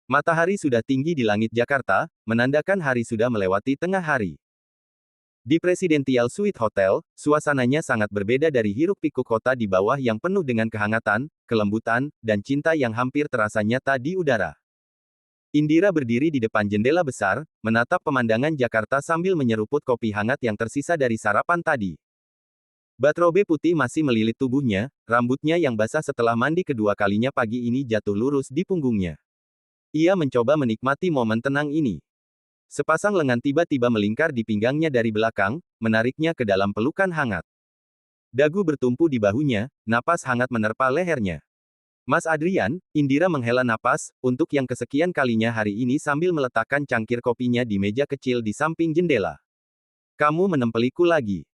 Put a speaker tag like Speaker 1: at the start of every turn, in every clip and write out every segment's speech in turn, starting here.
Speaker 1: Matahari sudah tinggi di langit Jakarta, menandakan hari sudah melewati tengah hari. Di Presidential Suite Hotel, suasananya sangat berbeda dari hiruk-pikuk kota di bawah yang penuh dengan kehangatan, kelembutan, dan cinta yang hampir terasa nyata di udara. Indira berdiri di depan jendela besar, menatap pemandangan Jakarta sambil menyeruput kopi hangat yang tersisa dari sarapan tadi. Batrobe putih masih melilit tubuhnya, rambutnya yang basah setelah mandi kedua kalinya pagi ini jatuh lurus di punggungnya. Ia mencoba menikmati momen tenang ini. Sepasang lengan tiba-tiba melingkar di pinggangnya dari belakang, menariknya ke dalam pelukan hangat. Dagu bertumpu di bahunya, napas hangat menerpa lehernya. Mas Adrian, Indira menghela napas, untuk yang kesekian kalinya hari ini sambil meletakkan cangkir kopinya di meja kecil di samping jendela. Kamu menempeliku lagi.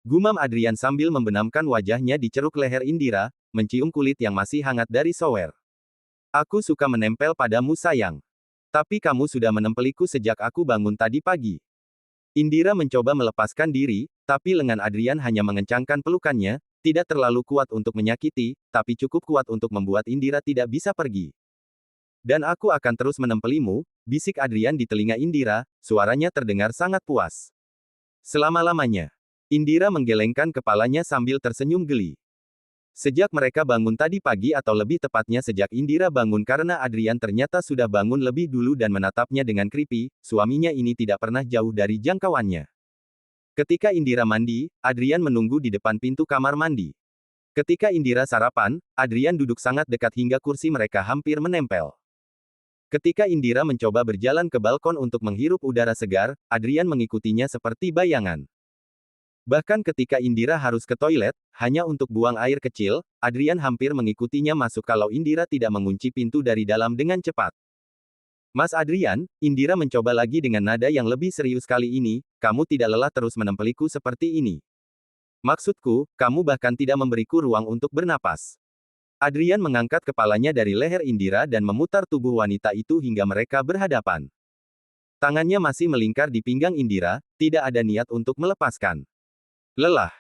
Speaker 1: Gumam Adrian sambil membenamkan wajahnya di ceruk leher Indira, mencium kulit yang masih hangat dari shower. Aku suka menempel padamu sayang. Tapi kamu sudah menempeliku sejak aku bangun tadi pagi. Indira mencoba melepaskan diri, tapi lengan Adrian hanya mengencangkan pelukannya, tidak terlalu kuat untuk menyakiti, tapi cukup kuat untuk membuat Indira tidak bisa pergi. Dan aku akan terus menempelimu, bisik Adrian di telinga Indira, suaranya terdengar sangat puas. Selama-lamanya. Indira menggelengkan kepalanya sambil tersenyum geli. Sejak mereka bangun tadi pagi atau lebih tepatnya sejak Indira bangun karena Adrian ternyata sudah bangun lebih dulu dan menatapnya dengan creepy, suaminya ini tidak pernah jauh dari jangkauannya. Ketika Indira mandi, Adrian menunggu di depan pintu kamar mandi. Ketika Indira sarapan, Adrian duduk sangat dekat hingga kursi mereka hampir menempel. Ketika Indira mencoba berjalan ke balkon untuk menghirup udara segar, Adrian mengikutinya seperti bayangan. Bahkan ketika Indira harus ke toilet, hanya untuk buang air kecil, Adrian hampir mengikutinya masuk kalau Indira tidak mengunci pintu dari dalam dengan cepat. Mas Adrian, Indira mencoba lagi dengan nada yang lebih serius kali ini, kamu tidak lelah terus menempeliku seperti ini. Maksudku, kamu bahkan tidak memberiku ruang untuk bernapas. Adrian mengangkat kepalanya dari leher Indira dan memutar tubuh wanita itu hingga mereka berhadapan. Tangannya masih melingkar di pinggang Indira, tidak ada niat untuk melepaskan. Lelah.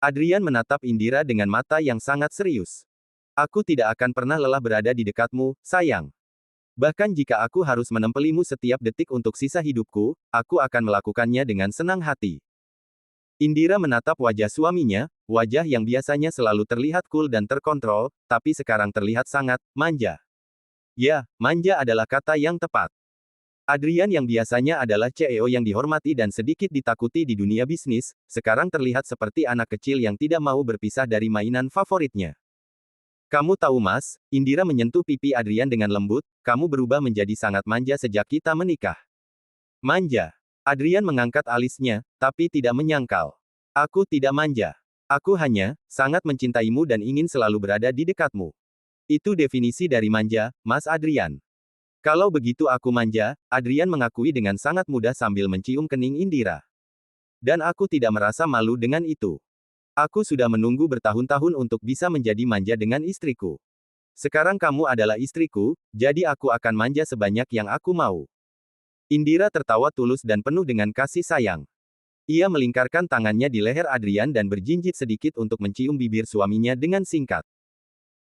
Speaker 1: Adrian menatap Indira dengan mata yang sangat serius. Aku tidak akan pernah lelah berada di dekatmu, sayang. Bahkan jika aku harus menempelimu setiap detik untuk sisa hidupku, aku akan melakukannya dengan senang hati. Indira menatap wajah suaminya, wajah yang biasanya selalu terlihat cool dan terkontrol, tapi sekarang terlihat sangat manja. Ya, manja adalah kata yang tepat. Adrian yang biasanya adalah CEO yang dihormati dan sedikit ditakuti di dunia bisnis, sekarang terlihat seperti anak kecil yang tidak mau berpisah dari mainan favoritnya. Kamu tahu Mas, Indira menyentuh pipi Adrian dengan lembut, kamu berubah menjadi sangat manja sejak kita menikah. Manja. Adrian mengangkat alisnya, tapi tidak menyangkal. Aku tidak manja. Aku hanya, sangat mencintaimu dan ingin selalu berada di dekatmu. Itu definisi dari manja, Mas Adrian. Kalau begitu aku manja, Adrian mengakui dengan sangat mudah sambil mencium kening Indira. Dan aku tidak merasa malu dengan itu. Aku sudah menunggu bertahun-tahun untuk bisa menjadi manja dengan istriku. Sekarang kamu adalah istriku, jadi aku akan manja sebanyak yang aku mau. Indira tertawa tulus dan penuh dengan kasih sayang. Ia melingkarkan tangannya di leher Adrian dan berjinjit sedikit untuk mencium bibir suaminya dengan singkat.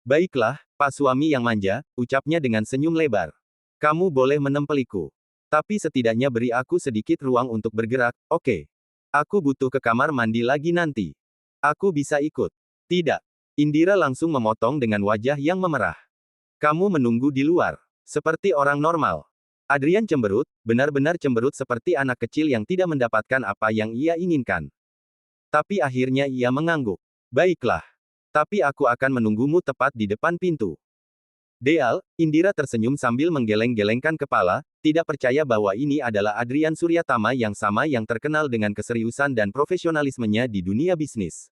Speaker 1: Baiklah, Pak Suami yang manja, ucapnya dengan senyum lebar. Kamu boleh menempeliku. Tapi setidaknya beri aku sedikit ruang untuk bergerak, oke? Aku butuh ke kamar mandi lagi nanti. Aku bisa ikut. Tidak. Indira langsung memotong dengan wajah yang memerah. Kamu menunggu di luar. Seperti orang normal. Adrian cemberut, benar-benar cemberut seperti anak kecil yang tidak mendapatkan apa yang ia inginkan. Tapi akhirnya ia mengangguk. Baiklah. Tapi aku akan menunggumu tepat di depan pintu. Deal, Indira tersenyum sambil menggeleng-gelengkan kepala, tidak percaya bahwa ini adalah Adrian Suryatama yang sama yang terkenal dengan keseriusan dan profesionalismenya di dunia bisnis.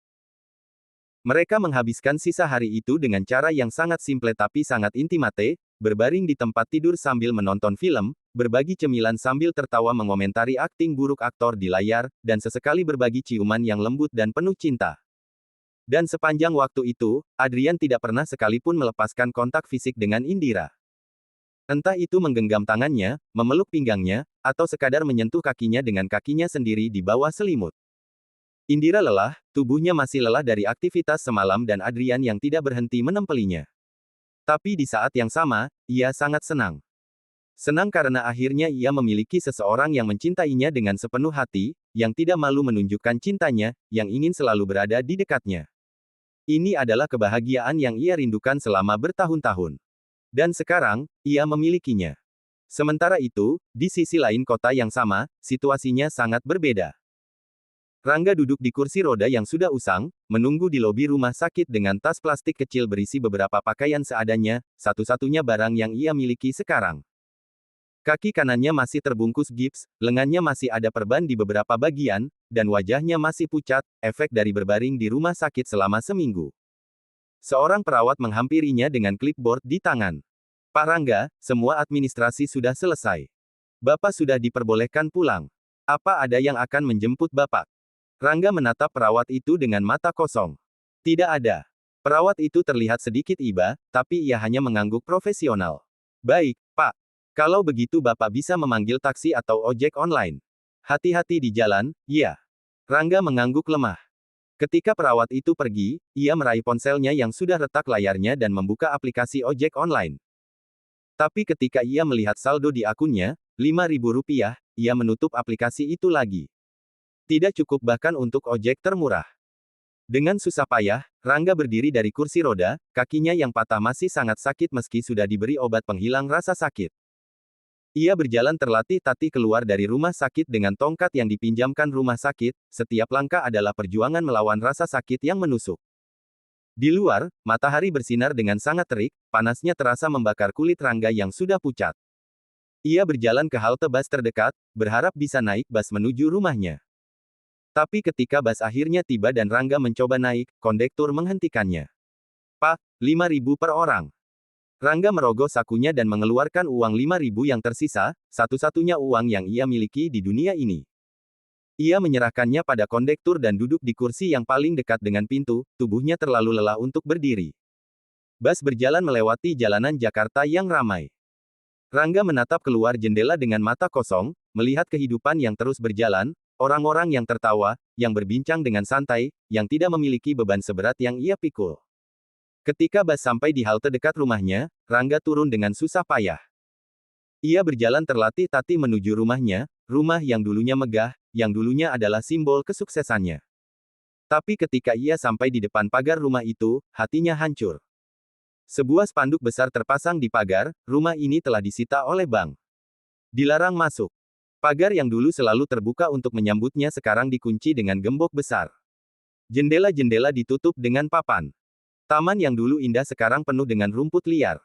Speaker 1: Mereka menghabiskan sisa hari itu dengan cara yang sangat simple tapi sangat intimate, berbaring di tempat tidur sambil menonton film, berbagi cemilan sambil tertawa mengomentari akting buruk aktor di layar, dan sesekali berbagi ciuman yang lembut dan penuh cinta. Dan sepanjang waktu itu, Adrian tidak pernah sekalipun melepaskan kontak fisik dengan Indira. Entah itu menggenggam tangannya, memeluk pinggangnya, atau sekadar menyentuh kakinya dengan kakinya sendiri di bawah selimut. Indira lelah, tubuhnya masih lelah dari aktivitas semalam dan Adrian yang tidak berhenti menempelinya. Tapi di saat yang sama, ia sangat senang. Senang karena akhirnya ia memiliki seseorang yang mencintainya dengan sepenuh hati, yang tidak malu menunjukkan cintanya, yang ingin selalu berada di dekatnya. Ini adalah kebahagiaan yang ia rindukan selama bertahun-tahun. Dan sekarang, ia memilikinya. Sementara itu, di sisi lain kota yang sama, situasinya sangat berbeda. Rangga duduk di kursi roda yang sudah usang, menunggu di lobi rumah sakit dengan tas plastik kecil berisi beberapa pakaian seadanya, satu-satunya barang yang ia miliki sekarang. Kaki kanannya masih terbungkus gips, lengannya masih ada perban di beberapa bagian, dan wajahnya masih pucat, efek dari berbaring di rumah sakit selama seminggu. Seorang perawat menghampirinya dengan clipboard di tangan. Pak Rangga, semua administrasi sudah selesai. Bapak sudah diperbolehkan pulang. Apa ada yang akan menjemput Bapak? Rangga menatap perawat itu dengan mata kosong. Tidak ada. Perawat itu terlihat sedikit iba, tapi ia hanya mengangguk profesional. Baik, Pak. Kalau begitu Bapak bisa memanggil taksi atau ojek online. Hati-hati di jalan, ya. Rangga mengangguk lemah. Ketika perawat itu pergi, ia meraih ponselnya yang sudah retak layarnya dan membuka aplikasi ojek online. Tapi ketika ia melihat saldo di akunnya, Rp5.000, ia menutup aplikasi itu lagi. Tidak cukup bahkan untuk ojek termurah. Dengan susah payah, Rangga berdiri dari kursi roda, kakinya yang patah masih sangat sakit meski sudah diberi obat penghilang rasa sakit. Ia berjalan terlatih-tatih keluar dari rumah sakit dengan tongkat yang dipinjamkan rumah sakit, setiap langkah adalah perjuangan melawan rasa sakit yang menusuk. Di luar, matahari bersinar dengan sangat terik, panasnya terasa membakar kulit Rangga yang sudah pucat. Ia berjalan ke halte bus terdekat, berharap bisa naik bus menuju rumahnya. Tapi ketika bus akhirnya tiba dan Rangga mencoba naik, kondektur menghentikannya. Pak, 5.000 per orang. Rangga merogoh sakunya dan mengeluarkan uang 5.000 yang tersisa, satu-satunya uang yang ia miliki di dunia ini. Ia menyerahkannya pada kondektur dan duduk di kursi yang paling dekat dengan pintu, tubuhnya terlalu lelah untuk berdiri. Bus berjalan melewati jalanan Jakarta yang ramai. Rangga menatap keluar jendela dengan mata kosong, melihat kehidupan yang terus berjalan, orang-orang yang tertawa, yang berbincang dengan santai, yang tidak memiliki beban seberat yang ia pikul. Ketika bus sampai di halte dekat rumahnya, Rangga turun dengan susah payah. Ia berjalan terlatih-tatih menuju rumahnya, rumah yang dulunya megah, yang dulunya adalah simbol kesuksesannya. Tapi ketika ia sampai di depan pagar rumah itu, hatinya hancur. Sebuah spanduk besar terpasang di pagar, rumah ini telah disita oleh bank. Dilarang masuk. Pagar yang dulu selalu terbuka untuk menyambutnya sekarang dikunci dengan gembok besar. Jendela-jendela ditutup dengan papan. Taman yang dulu indah sekarang penuh dengan rumput liar.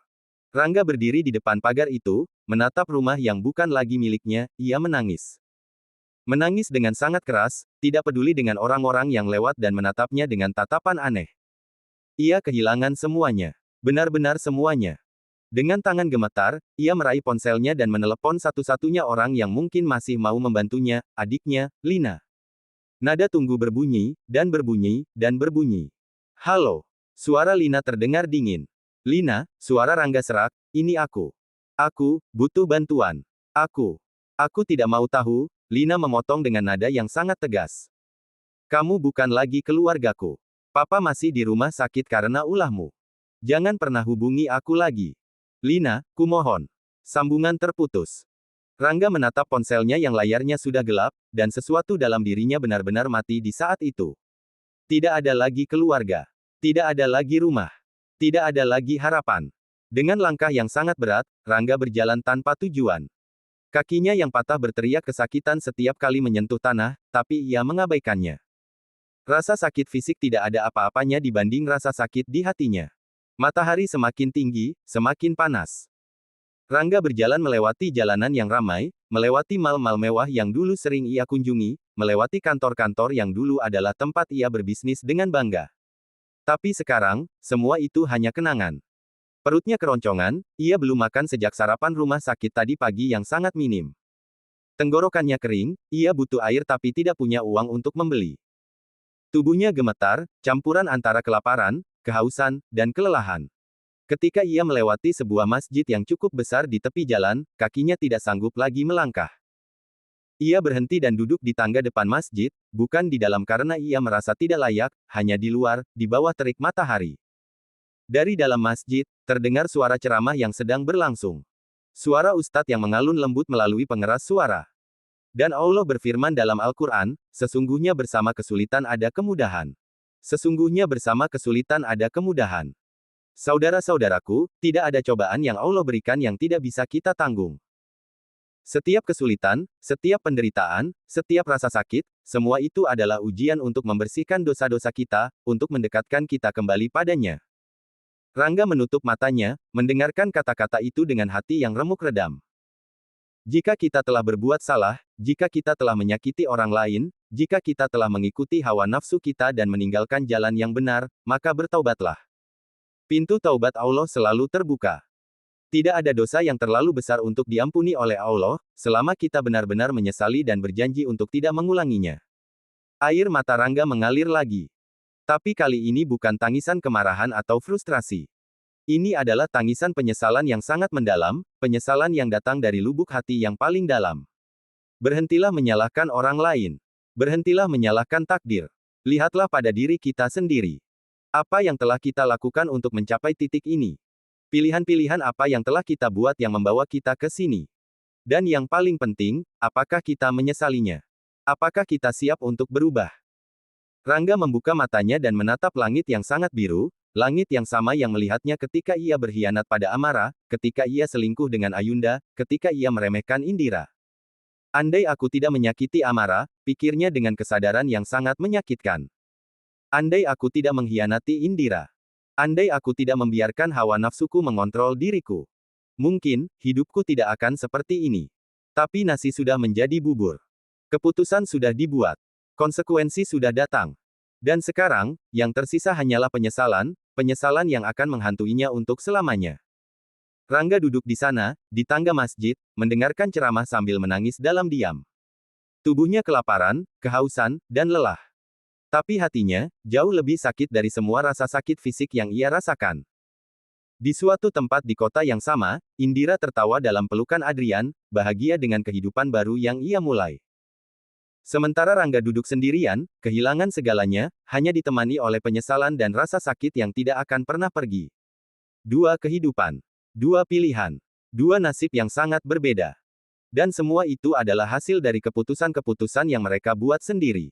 Speaker 1: Rangga berdiri di depan pagar itu, menatap rumah yang bukan lagi miliknya, ia menangis. Menangis dengan sangat keras, tidak peduli dengan orang-orang yang lewat dan menatapnya dengan tatapan aneh. Ia kehilangan semuanya. Benar-benar semuanya. Dengan tangan gemetar, ia meraih ponselnya dan menelepon satu-satunya orang yang mungkin masih mau membantunya, adiknya, Lina. Nada tunggu berbunyi, dan berbunyi, dan berbunyi. Halo. Suara Lina terdengar dingin. Lina, suara Rangga serak, ini aku. Aku, butuh bantuan. Aku tidak mau tahu, Lina memotong dengan nada yang sangat tegas. Kamu bukan lagi keluargaku. Papa masih di rumah sakit karena ulahmu. Jangan pernah hubungi aku lagi. Lina, kumohon. Sambungan terputus. Rangga menatap ponselnya yang layarnya sudah gelap, dan sesuatu dalam dirinya benar-benar mati di saat itu. Tidak ada lagi keluarga. Tidak ada lagi rumah. Tidak ada lagi harapan. Dengan langkah yang sangat berat, Rangga berjalan tanpa tujuan. Kakinya yang patah berteriak kesakitan setiap kali menyentuh tanah, tapi ia mengabaikannya. Rasa sakit fisik tidak ada apa-apanya dibanding rasa sakit di hatinya. Matahari semakin tinggi, semakin panas. Rangga berjalan melewati jalanan yang ramai, melewati mal-mal mewah yang dulu sering ia kunjungi, melewati kantor-kantor yang dulu adalah tempat ia berbisnis dengan bangga. Tapi sekarang, semua itu hanya kenangan. Perutnya keroncongan, ia belum makan sejak sarapan rumah sakit tadi pagi yang sangat minim. Tenggorokannya kering, ia butuh air tapi tidak punya uang untuk membeli. Tubuhnya gemetar, campuran antara kelaparan, kehausan, dan kelelahan. Ketika ia melewati sebuah masjid yang cukup besar di tepi jalan, kakinya tidak sanggup lagi melangkah. Ia berhenti dan duduk di tangga depan masjid, bukan di dalam karena ia merasa tidak layak, hanya di luar, di bawah terik matahari. Dari dalam masjid, terdengar suara ceramah yang sedang berlangsung. Suara ustadz yang mengalun lembut melalui pengeras suara. Dan Allah berfirman dalam Al-Quran, sesungguhnya bersama kesulitan ada kemudahan. Sesungguhnya bersama kesulitan ada kemudahan. Saudara-saudaraku, tidak ada cobaan yang Allah berikan yang tidak bisa kita tanggung. Setiap kesulitan, setiap penderitaan, setiap rasa sakit, semua itu adalah ujian untuk membersihkan dosa-dosa kita, untuk mendekatkan kita kembali padanya. Rangga menutup matanya, mendengarkan kata-kata itu dengan hati yang remuk redam. Jika kita telah berbuat salah, jika kita telah menyakiti orang lain, jika kita telah mengikuti hawa nafsu kita dan meninggalkan jalan yang benar, maka bertaubatlah. Pintu taubat Allah selalu terbuka. Tidak ada dosa yang terlalu besar untuk diampuni oleh Allah, selama kita benar-benar menyesali dan berjanji untuk tidak mengulanginya. Air mata Rangga mengalir lagi. Tapi kali ini bukan tangisan kemarahan atau frustrasi. Ini adalah tangisan penyesalan yang sangat mendalam, penyesalan yang datang dari lubuk hati yang paling dalam. Berhentilah menyalahkan orang lain. Berhentilah menyalahkan takdir. Lihatlah pada diri kita sendiri. Apa yang telah kita lakukan untuk mencapai titik ini? Pilihan-pilihan apa yang telah kita buat yang membawa kita ke sini? Dan yang paling penting, apakah kita menyesalinya? Apakah kita siap untuk berubah? Rangga membuka matanya dan menatap langit yang sangat biru, langit yang sama yang melihatnya ketika ia berkhianat pada Amara, ketika ia selingkuh dengan Ayunda, ketika ia meremehkan Indira. Andai aku tidak menyakiti Amara, pikirnya dengan kesadaran yang sangat menyakitkan. Andai aku tidak mengkhianati Indira. Andai aku tidak membiarkan hawa nafsuku mengontrol diriku. Mungkin, hidupku tidak akan seperti ini. Tapi nasi sudah menjadi bubur. Keputusan sudah dibuat. Konsekuensi sudah datang. Dan sekarang, yang tersisa hanyalah penyesalan, penyesalan yang akan menghantuinya untuk selamanya. Rangga duduk di sana, di tangga masjid, mendengarkan ceramah sambil menangis dalam diam. Tubuhnya kelaparan, kehausan, dan lelah. Tapi hatinya, jauh lebih sakit dari semua rasa sakit fisik yang ia rasakan. Di suatu tempat di kota yang sama, Indira tertawa dalam pelukan Adrian, bahagia dengan kehidupan baru yang ia mulai. Sementara Rangga duduk sendirian, kehilangan segalanya, hanya ditemani oleh penyesalan dan rasa sakit yang tidak akan pernah pergi. Dua kehidupan. Dua pilihan. Dua nasib yang sangat berbeda. Dan semua itu adalah hasil dari keputusan-keputusan yang mereka buat sendiri.